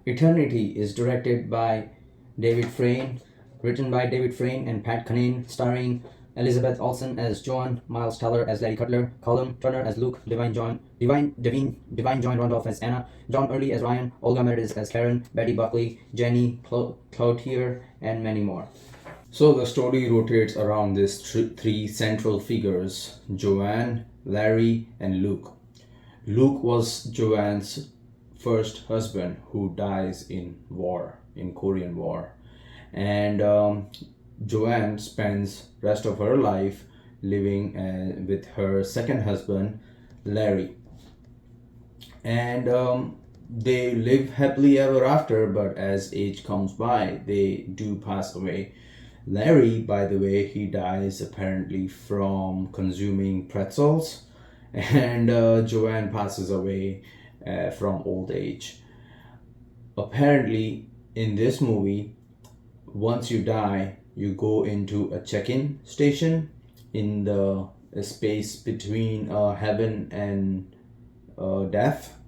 Eternity is directed by David Frayne, written by David Frayne and Pat Kinane, starring Elizabeth Olsen as Joan, Miles Teller as Larry Cutler, Callum Turner as Luke, Divine Joy Randolph as Anna, John Early as Ryan, Olga Meredith as Karen, Betty Buckley, Jenny Cloutier, and many more. So the story rotates around these three central figures: Joanne, Larry, and Luke. Luke was Joanne's first husband who dies in war, in Korean War, and Joanne spends rest of her life living with her second husband, Larry, and they live happily ever after. But as age comes by, they do pass away. Larry, by the way, he dies apparently from consuming pretzels, and Joanne passes away from old age. Apparently, in this movie, once you die, you go into a check-in station in the space between heaven and death,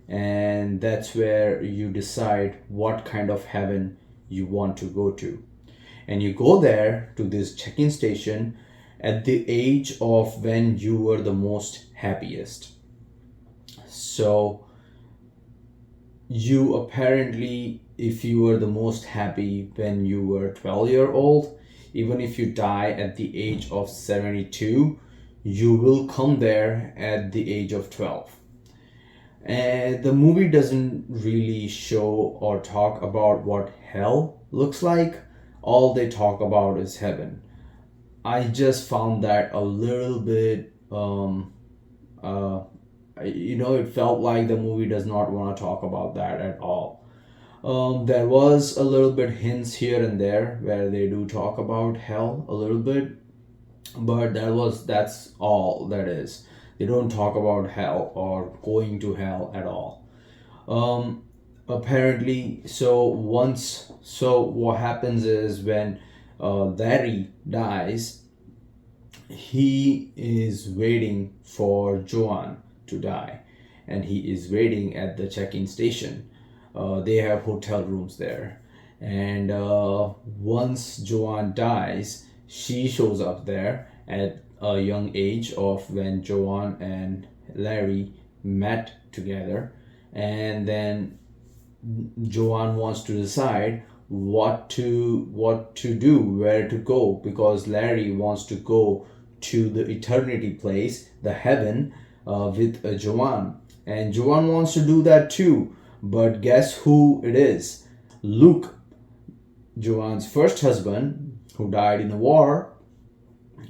and that's where you decide what kind of heaven you want to go to. And you go there to this check-in station at the age of when you were the most happiest. So you apparently, if you were the most happy when you were 12-year-old, even if you die at the age of 72, you will come there at the age of 12. And the movie doesn't really show or talk about what hell looks like. All they talk about is heaven. I just found that a little bit, it felt like the movie does not want to talk about that at all. There was a little bit hints here and there where they do talk about hell a little bit, but that's all that is. They don't talk about hell or going to hell at all. Apparently, so what happens is when Larry dies, he is waiting for Joanne to die, and he is waiting at the check-in station. They have hotel rooms there, and once Joanne dies, she shows up there at a young age of when Joanne and Larry met together, and then Joanne wants to decide what to do, where to go, because Larry wants to go to the eternity place, the heaven, with Joanne, and Joanne wants to do that too. But guess who it is? Luke, Joanne's first husband, who died in the war.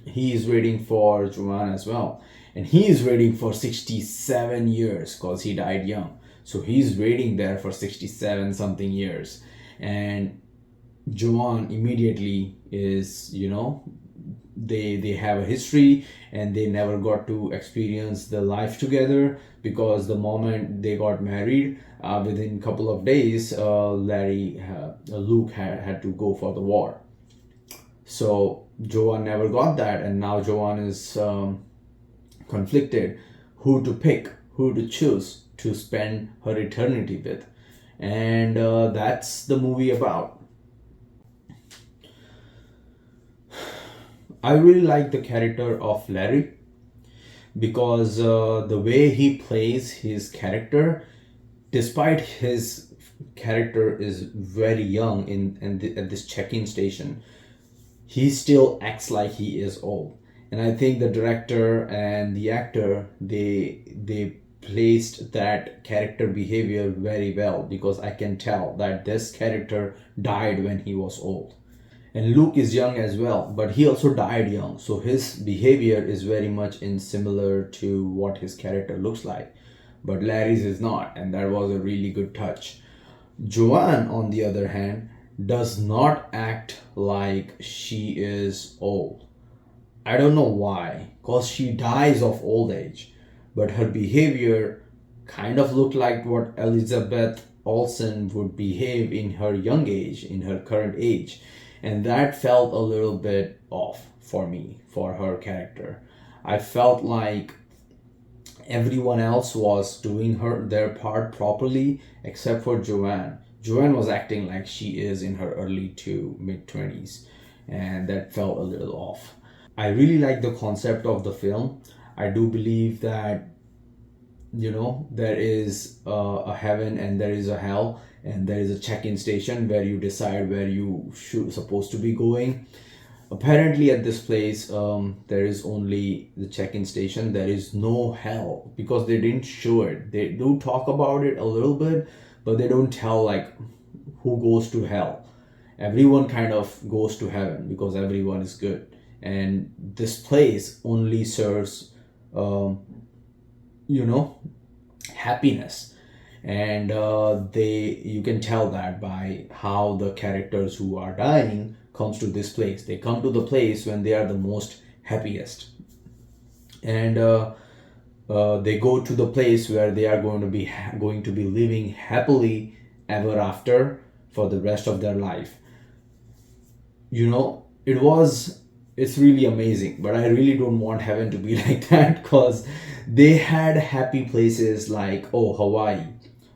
He is waiting for Joanne as well, and he is waiting for 67 years because he died young. So he's waiting there for 67 something years, and Joanne immediately is, they have a history, and they never got to experience the life together, because the moment they got married, within a couple of days, Luke had to go for the war. So Joanne never got that, and now Joanne is conflicted who to pick, who to choose to spend her eternity with, and that's the movie about. I really like the character of Larry, because the way he plays his character, despite his character is very young at this check-in station, he still acts like he is old. And I think the director and the actor, they placed that character behavior very well, because I can tell that this character died when he was old. And Luke is young as well, but he also died young, so his behavior is very much in similar to what his character looks like. But Larry's is not, and that was a really good touch. Joanne, on the other hand, does not act like she is old. I don't know why, because she dies of old age, but her behavior kind of looked like what Elizabeth Olsen would behave in her young age, in her current age. And that felt a little bit off for me, for her character. I felt like everyone else was doing their part properly except for Joanne. Joanne was acting like she is in her early to mid 20s, and that felt a little off. I really like the concept of the film. I do believe that, there is a heaven and there is a hell, and there is a check-in station where you decide where you should supposed to be going. Apparently at this place, there is only the check-in station. There is no hell because they didn't show it. They do talk about it a little bit, but they don't tell like who goes to hell. Everyone kind of goes to heaven because everyone is good, and this place only serves um, you know happiness. And they you can tell that by how the characters who are dying comes to this place. They come to the place when they are the most happiest, and they go to the place where they are going to be living happily ever after for the rest of their life. It's really amazing, but I really don't want heaven to be like that, because they had happy places like, oh, Hawaii,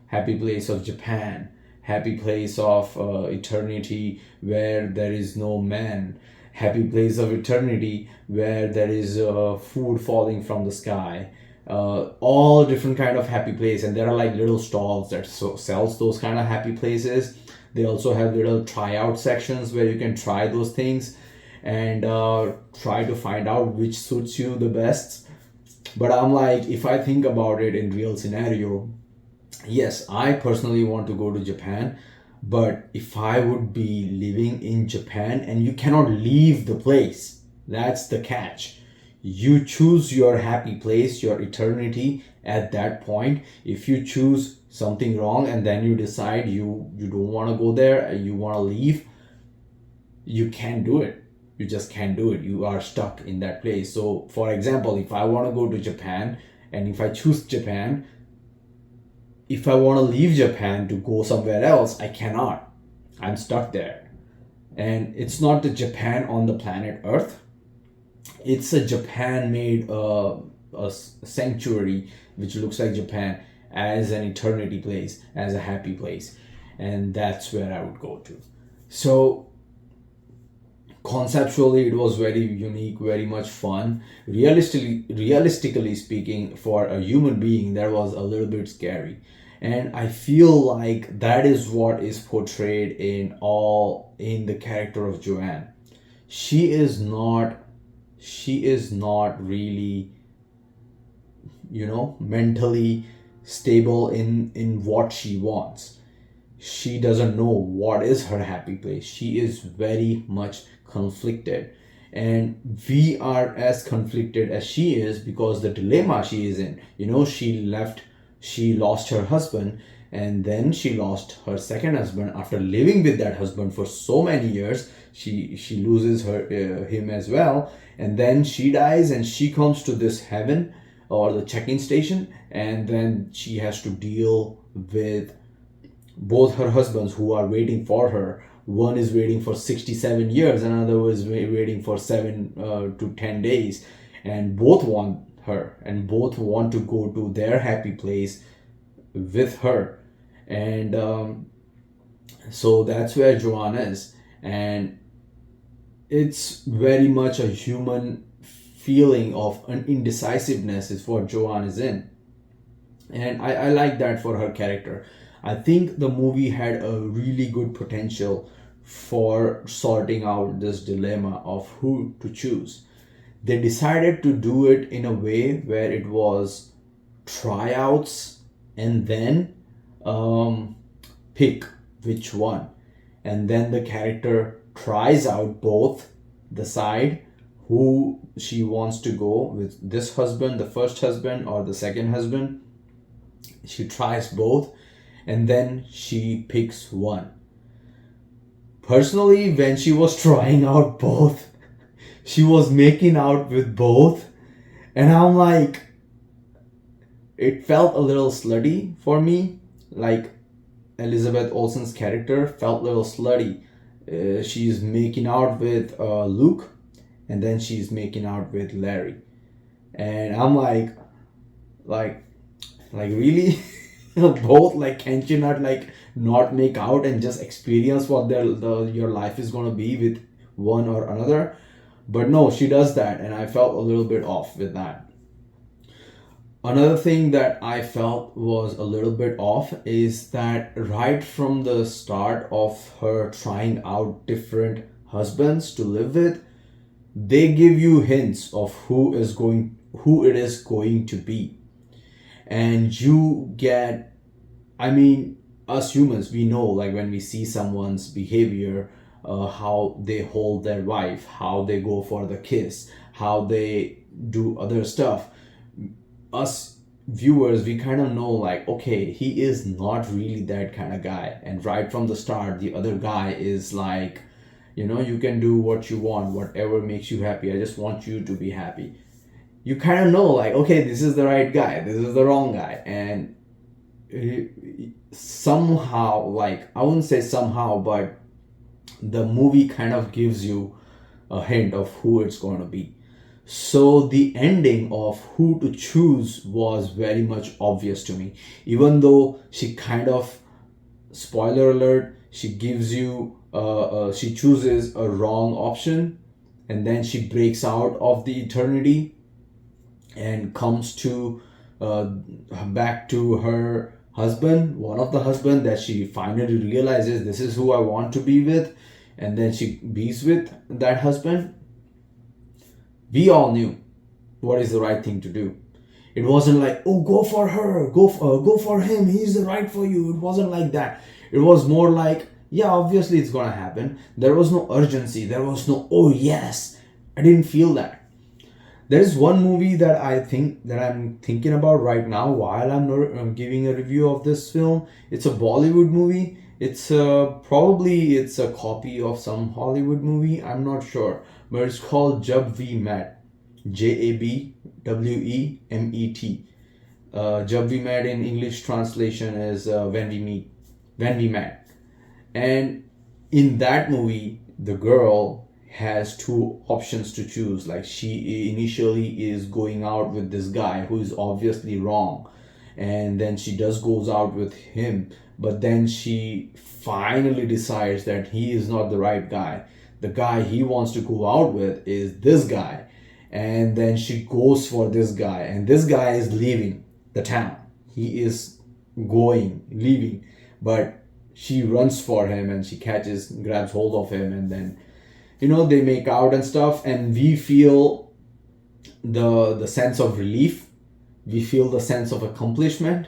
happy place of Japan, happy place of eternity where there is no man, happy place of eternity where there is food falling from the sky, all different kind of happy place. And there are like little stalls that sells those kind of happy places. They also have little tryout sections where you can try those things and try to find out which suits you the best. But I'm like, if I think about it in real scenario, yes, I personally want to go to Japan. But if I would be living in Japan and you cannot leave the place, that's the catch. You choose your happy place, your eternity at that point. If you choose something wrong and then you decide you don't want to go there, you want to leave, you can't do it. You just can't do it. You are stuck in that place. So for example, if I want to go to Japan and if I choose Japan, if I want to leave Japan to go somewhere else, I cannot. I'm stuck there. And it's not the Japan on the planet Earth. It's a Japan made sanctuary which looks like Japan as an eternity place, as a happy place. And that's where I would go to. So conceptually it was very unique, very much fun. Realistically speaking, for a human being, that was a little bit scary. And I feel like that is what is portrayed in the character of Joanne. She is not really, mentally stable in what she wants. She doesn't know what is her happy place. She is very much conflicted, and we are as conflicted as she is because the dilemma she is in. She lost her husband, and then she lost her second husband. After living with that husband for so many years, she loses him as well, and then she dies and she comes to this heaven or the check-in station, and then she has to deal with both her husbands who are waiting for her. One is waiting for 67 years, another was waiting for 7 to 10 days, and both want her and both want to go to their happy place with her. And so that's where Joanne is. And it's very much a human feeling of an indecisiveness is what Joanne is in. And I like that for her character. I think the movie had a really good potential for sorting out this dilemma of who to choose. They decided to do it in a way where it was tryouts and then pick which one. And then the character tries out both, decide who she wants to go with, this husband, the first husband, or the second husband. She tries both and then she picks one. Personally, when she was trying out both, she was making out with both, and I'm like, it felt a little slutty for me. Like Elizabeth Olsen's character felt a little slutty. She's making out with Luke, and then she's making out with Larry, and I'm like really. both, like, can't you not, like, not make out and just experience what your life is going to be with one or another? But no, she does that, and I felt a little bit off with that. Another thing that I felt was a little bit off is that right from the start of her trying out different husbands to live with, they give you hints of who it is going to be. And you get, I mean, us humans, we know, like, when we see someone's behavior, how they hold their wife, how they go for the kiss, how they do other stuff. Us viewers, we kind of know, like, okay, he is not really that kind of guy. And right from the start, the other guy is like, you can do what you want, whatever makes you happy. I just want you to be happy. You kind of know, like, okay, this is the right guy, this is the wrong guy. And somehow, like, I wouldn't say somehow, but the movie kind of gives you a hint of who it's going to be. So the ending of who to choose was very much obvious to me, even though she kind of, spoiler alert, she gives you she chooses a wrong option, and then she breaks out of the eternity and comes to back to her husband, one of the husband that she finally realizes this is who I want to be with, and then she bees with that husband. We all knew what is the right thing to do. It wasn't like, oh, go for her, go for him, he's the right for you. It wasn't like that. It was more like, yeah, obviously it's gonna happen. There was no urgency. There was no, oh yes. I didn't feel that. There is one movie that I'm thinking about right now while I'm giving a review of this film. It's a Bollywood movie. It's probably it's a copy of some Hollywood movie. I'm not sure, but it's called Jab We Met, Jabwemet. Jab We Met in English translation is when we met. And in that movie, the girl has two options to choose. Like, she initially is going out with this guy who is obviously wrong, and then she just goes out with him, but then she finally decides that he is not the right guy. The guy he wants to go out with is this guy, and then she goes for this guy, and this guy is leaving the town. He is leaving, but she runs for him, and she grabs hold of him, and then they make out and stuff, and we feel the sense of relief. We feel the sense of accomplishment.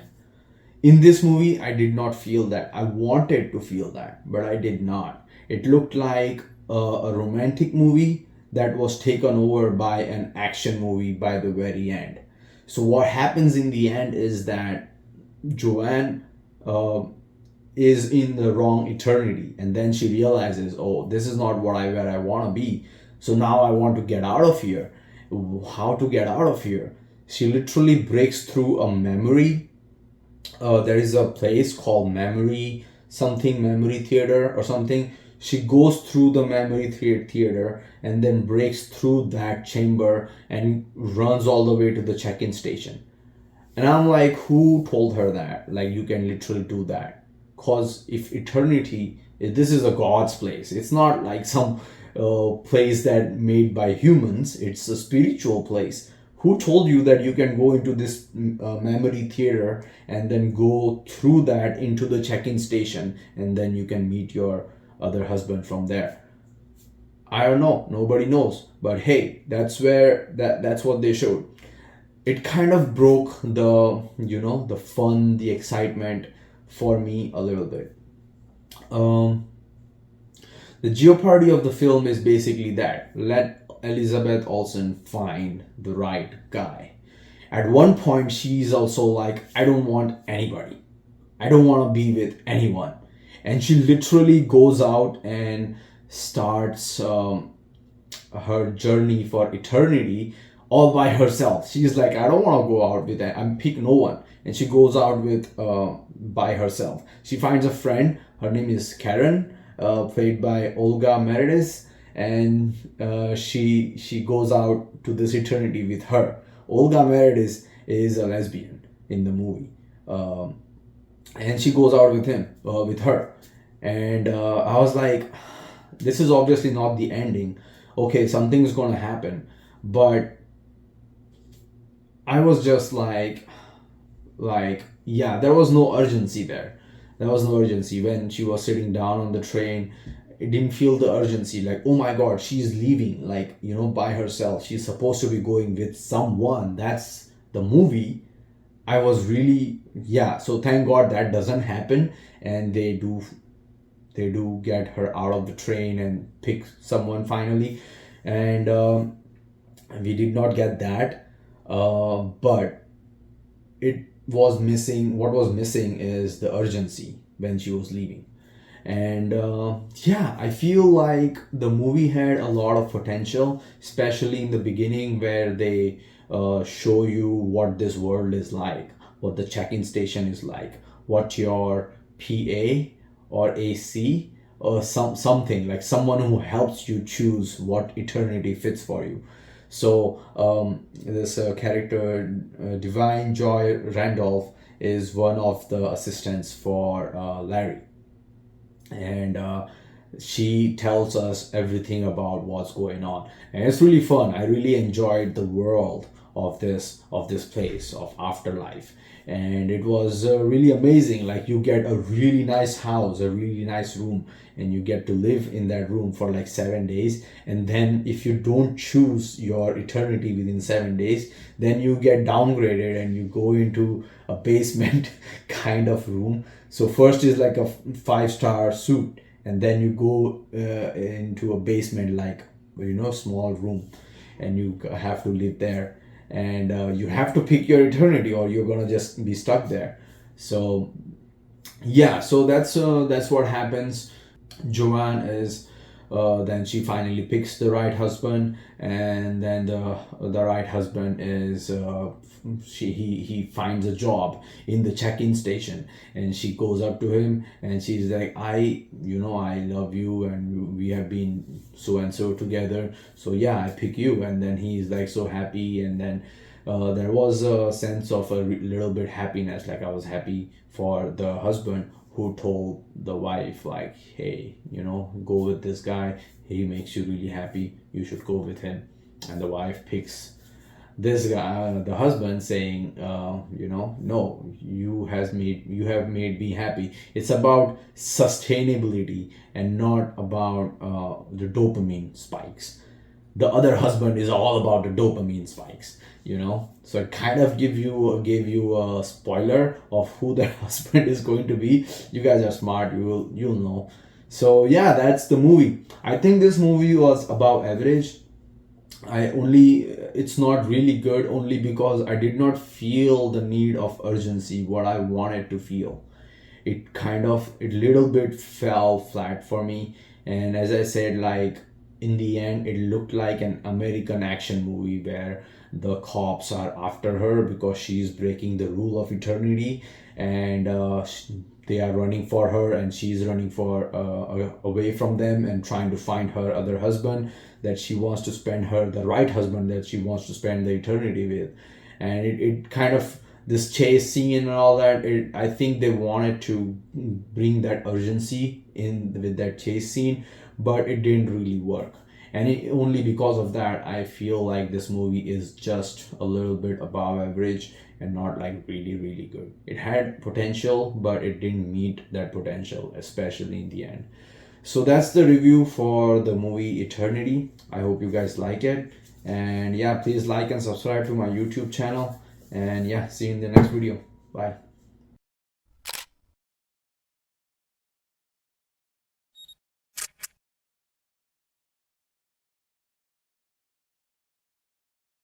In this movie, I did not feel that. I wanted to feel that, but I did not. It looked like a romantic movie that was taken over by an action movie by the very end. So what happens in the end is that Joanne is in the wrong eternity, and then she realizes, oh, this is not where I want to be. So now I want to get out of here. How to get out of here? She literally breaks through a memory. There is a place called memory theater or something. She goes through the memory theater and then breaks through that chamber and runs all the way to the check-in station. And I'm like, who told her that? Like, you can literally do that. Because if this is a God's place. It's not like some place that made by humans. It's a spiritual place. Who told you that you can go into this memory theater and then go through that into the check-in station, and then you can meet your other husband from there? I don't know. Nobody knows. But hey, that's what they showed. It kind of broke the fun, the excitement for me a little bit. The jeopardy of the film is basically that. Let Elizabeth Olsen find the right guy. At one point, she's also like, I don't want anybody. I don't want to be with anyone. And she literally goes out and starts her journey for eternity all by herself. She's like, I don't want to go out with that. I'm pick no one. And she goes out with by herself. She finds a friend. Her name is Karen, played by Olga Meredith, and she goes out to this eternity with her. Olga Meredith is a lesbian in the movie. and she goes out with him, with her. And I was like, this is obviously not the ending. Okay, something's gonna happen. But I was just like, yeah, there was no urgency there. There was no urgency when she was sitting down on the train. It didn't feel the urgency, like, oh my god, she's leaving, like, by herself. She's supposed to be going with someone. That's the movie. I was really, yeah, so thank god that doesn't happen. And they do get her out of the train and pick someone finally. And we did not get that. But it was missing. What was missing is the urgency when she was leaving. And yeah, I feel like the movie had a lot of potential, especially in the beginning where they show you what this world is like, what the check-in station is like, what your PA or AC or something like someone who helps you choose what eternity fits for you. So this character, Divine Joy Randolph, is one of the assistants for Larry. And she tells us everything about what's going on, and it's really fun. I really enjoyed the world of this place of afterlife. And it was really amazing. Like, you get a really nice house, a really nice room, and you get to live in that room for like 7 days. And then if you don't choose your eternity within 7 days, then you get downgraded and you go into a basement kind of room. So first is like a five-star suite, and then you go into a basement, like, small room, and you have to live there. And you have to pick your eternity, or you're gonna just be stuck there. So yeah, so that's what happens. Joanne is then she finally picks the right husband. And then the right husband is he finds a job in the check-in station. And she goes up to him and she's like, I love you, and we have been so and so together, so yeah, I pick you. And then he's like so happy. And then there was a sense of a little bit happiness, like I was happy for the husband who told the wife, like, hey, go with this guy, he makes you really happy, you should go with him. And the wife picks this guy, the husband, saying, no, you have made me happy. It's about sustainability and not about the dopamine spikes. The other husband is all about the dopamine spikes. So it kind of gave you a spoiler of who that husband is going to be. You guys are smart, you'll know. So yeah, that's the movie. I think this movie was above average. It's not really good only because I did not feel the need of urgency, what I wanted to feel. It little bit fell flat for me. And as I said, like, in the end it looked like an American action movie where the cops are after her because she's breaking the rule of eternity. And they are running for her, and she's running for away from them and trying to find her other husband that she wants to spend her the right husband that she wants to spend the eternity with. And it kind of, this chase scene and all that, I think they wanted to bring that urgency in with that chase scene, but it didn't really work. And only because of that, I feel like this movie is just a little bit above average and not like really really good. It had potential, but it didn't meet that potential, especially in the end. So that's the review for the movie Eternity. I hope you guys like it. And yeah, please like and subscribe to my YouTube channel. And yeah, see you in the next video. Bye.